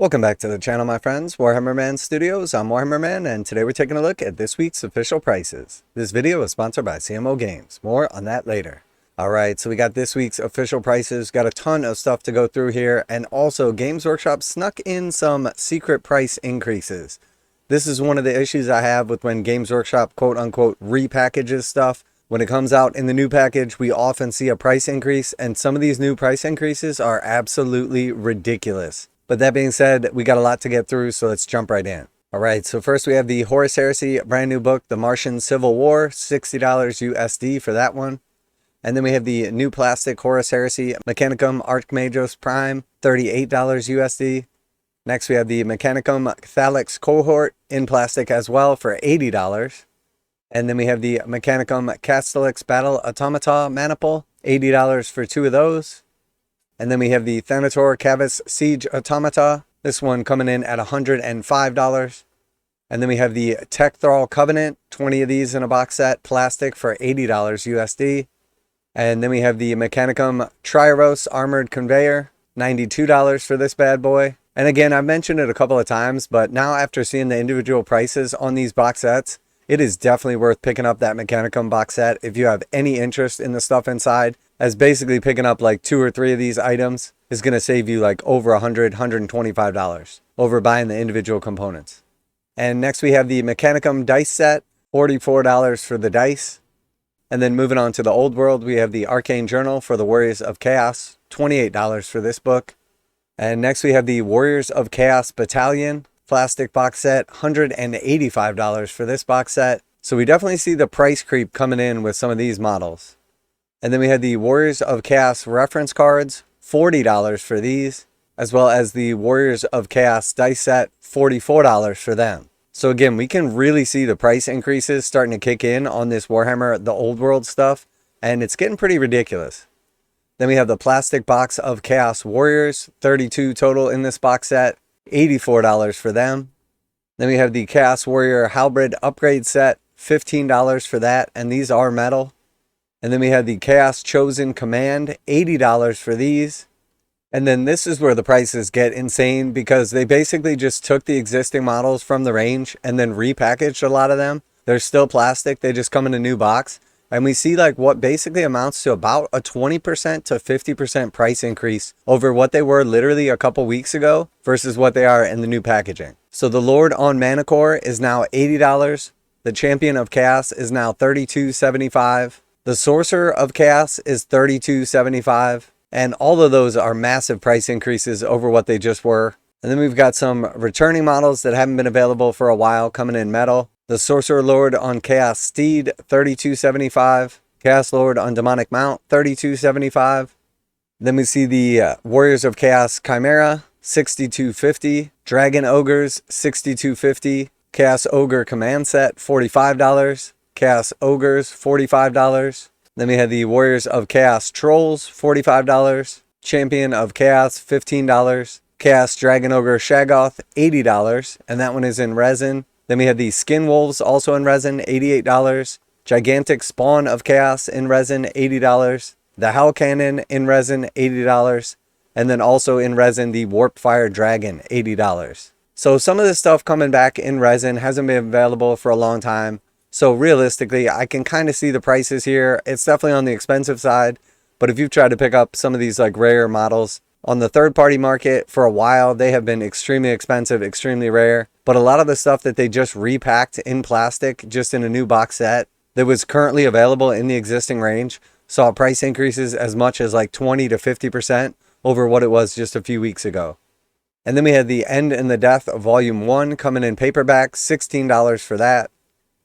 Welcome back to the channel, my friends. Warhammer Man Studios. I'm Warhammer Man, and today we're taking a look at this week's official prices. This video is sponsored by CMO Games. More on that later. Alright, so we got this week's official prices. Got a ton of stuff to go through here, and also Games Workshop snuck in some secret price increases. This is one of the issues I have with when Games Workshop quote-unquote repackages stuff. When it comes out in the new package, we often see a price increase, and some of these new price increases are absolutely ridiculous. But that being said, we got a lot to get through, so let's jump right in. All right, so first we have the Horus Heresy brand new book, The Martian Civil War, $60 USD for that one. And then we have the new plastic Horus Heresy Mechanicum Archmagos Prime, $38 USD. Next we have the Mechanicum Thalix Cohort in plastic as well for $80. And then we have the Mechanicum Castellix Battle Automata Maniple, $80 for two of those. And then we have the Thanator Cavus Siege Automata, this one coming in at $105. And then we have the Tech Thrall Covenant, 20 of these in a box set, plastic for $80 USD. And then we have the Mechanicum Triaros Armored Conveyor, $92 for this bad boy. And again, I've mentioned it a couple of times, but now after seeing the individual prices on these box sets, it is definitely worth picking up that Mechanicum box set if you have any interest in the stuff inside, as basically picking up like 2 or 3 of these items is going to save you like over $125 over buying the individual components. And next we have the Mechanicum dice set, $44 for the dice. And then moving on to the old world, we have the Arcane Journal for the Warriors of Chaos, $28 for this book. And next we have the Warriors of Chaos Battalion plastic box set, $185 for this box set. So we definitely see the price creep coming in with some of these models. And then we had the Warriors of Chaos reference cards, $40 for these, as well as the Warriors of Chaos dice set, $44 for them. So again, we can really see the price increases starting to kick in on this Warhammer, the old world stuff, and it's getting pretty ridiculous. Then we have the plastic box of Chaos Warriors, 32 total in this box set, $84 for them. Then we have the Chaos Warrior Halberd upgrade set, $15 for that, and these are metal. And then we have the Chaos Chosen Command, $80 for these. And then this is where the prices get insane because they basically just took the existing models from the range and then repackaged a lot of them. They're still plastic, they just come in a new box. And we see like what basically amounts to about a 20% to 50% price increase over what they were literally a couple weeks ago versus what they are in the new packaging. So the Lord on Manticore is now $80. The Champion of Chaos is now $32.75. The Sorcerer of Chaos is $32.75. And all of those are massive price increases over what they just were. And then we've got some returning models that haven't been available for a while coming in metal. The Sorcerer Lord on Chaos Steed, $32.75. Chaos Lord on Demonic Mount, $32.75. Then we see the Warriors of Chaos Chimera, $62.50. Dragon Ogres, $62.50. Chaos Ogre Command Set, $45. Chaos Ogres, $45. Then we have the Warriors of Chaos Trolls, $45. Champion of Chaos, $15. Chaos Dragon Ogre Shaggoth, $80. And that one is in resin. Then we have the Skin Wolves, also in resin, $88. Gigantic Spawn of Chaos in resin, $80. The Howl Cannon in resin, $80. And then also in resin, the Warp Fire Dragon, $80. So some of this stuff coming back in resin hasn't been available for a long time. So realistically, I can kind of see the prices here. It's definitely on the expensive side. But if you've tried to pick up some of these like rare models on the third-party market for a while, they have been extremely expensive, extremely rare. But a lot of the stuff that they just repacked in plastic, just in a new box set, that was currently available in the existing range, saw price increases as much as like 20 to 50% over what it was just a few weeks ago. And then we had the End and the Death of Volume 1 coming in paperback, $16 for that.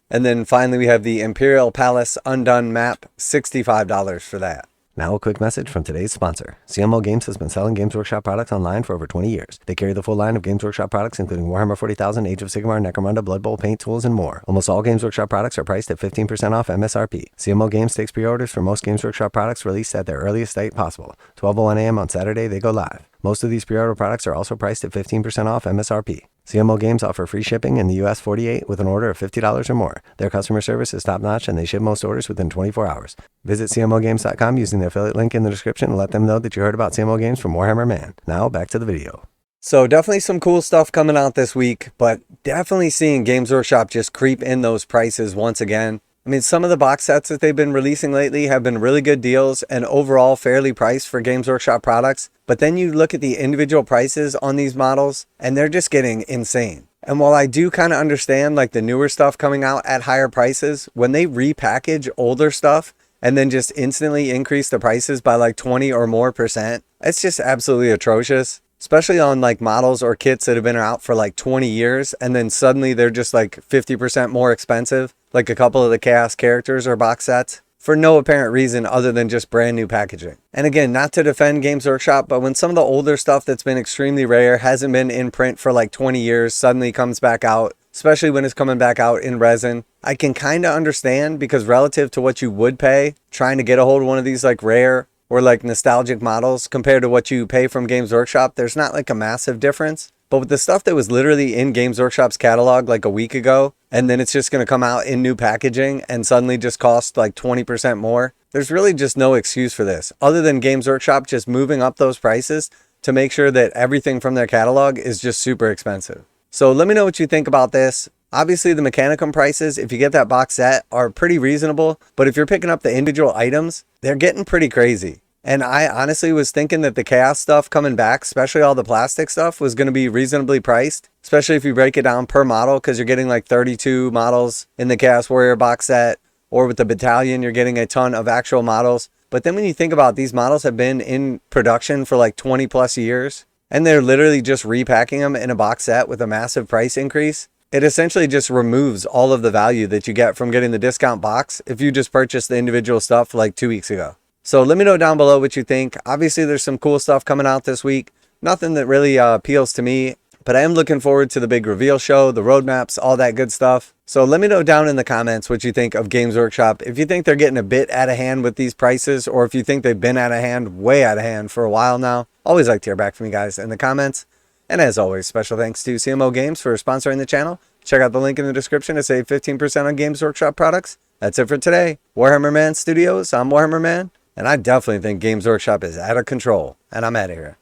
And then finally we have the Imperial Palace Undone map, $65 for that. Now a quick message from today's sponsor. CMO Games has been selling Games Workshop products online for over 20 years. They carry the full line of Games Workshop products, including Warhammer 40,000, Age of Sigmar, Necromunda, Blood Bowl, paint tools, and more. Almost all Games Workshop products are priced at 15% off MSRP. CMO Games takes pre-orders for most Games Workshop products released at their earliest date possible. 12:01 a.m. on Saturday, they go live. Most of these pre-order products are also priced at 15% off MSRP. CMO Games offer free shipping in the US 48 with an order of $50 or more. Their customer service is top-notch and they ship most orders within 24 hours. Visit CMOGames.com using the affiliate link in the description and let them know that you heard about CMO Games from Warhammer Man. Now back to the video. So definitely some cool stuff coming out this week, but definitely seeing Games Workshop just creep in those prices once again. I mean, some of the box sets that they've been releasing lately have been really good deals and overall fairly priced for Games Workshop products. But then you look at the individual prices on these models and they're just getting insane. And while I do kind of understand like the newer stuff coming out at higher prices, when they repackage older stuff and then just instantly increase the prices by like 20 or more percent, it's just absolutely atrocious. Especially on like models or kits that have been out for like 20 years and then suddenly they're just like 50% more expensive, like a couple of the Chaos characters or box sets, for no apparent reason other than just brand new packaging. And again, not to defend Games Workshop, but when some of the older stuff that's been extremely rare, hasn't been in print for like 20 years, suddenly comes back out, especially when it's coming back out in resin, I can kind of understand, because relative to what you would pay trying to get a hold of one of these like rare or like nostalgic models compared to what you pay from Games Workshop, there's not like a massive difference. But with the stuff that was literally in Games Workshop's catalog like a week ago, and then it's just going to come out in new packaging and suddenly just cost like 20% more, there's really just no excuse for this other than Games Workshop just moving up those prices to make sure that everything from their catalog is just super expensive. So let me know what you think about this. Obviously the Mechanicum prices, if you get that box set, are pretty reasonable, but if you're picking up the individual items, they're getting pretty crazy. And I honestly was thinking that the Chaos stuff coming back, especially all the plastic stuff, was going to be reasonably priced, especially if you break it down per model, because you're getting like 32 models in the Chaos Warrior box set, or with the Battalion, you're getting a ton of actual models. But then when you think about these models have been in production for like 20 plus years, and they're literally just repacking them in a box set with a massive price increase, it essentially just removes all of the value that you get from getting the discount box if you just purchased the individual stuff like 2 weeks ago. So let me know down below what you think. Obviously, there's some cool stuff coming out this week. Nothing that really appeals to me, but I am looking forward to the big reveal show, the roadmaps, all that good stuff. So let me know down in the comments what you think of Games Workshop. If you think they're getting a bit out of hand with these prices, or if you think they've been out of hand, way out of hand for a while now. Always like to hear back from you guys in the comments. And as always, special thanks to CMO Games for sponsoring the channel. Check out the link in the description to save 15% on Games Workshop products. That's it for today. Warhammer Man Studios, I'm Warhammer Man, and I definitely think Games Workshop is out of control. And I'm out of here.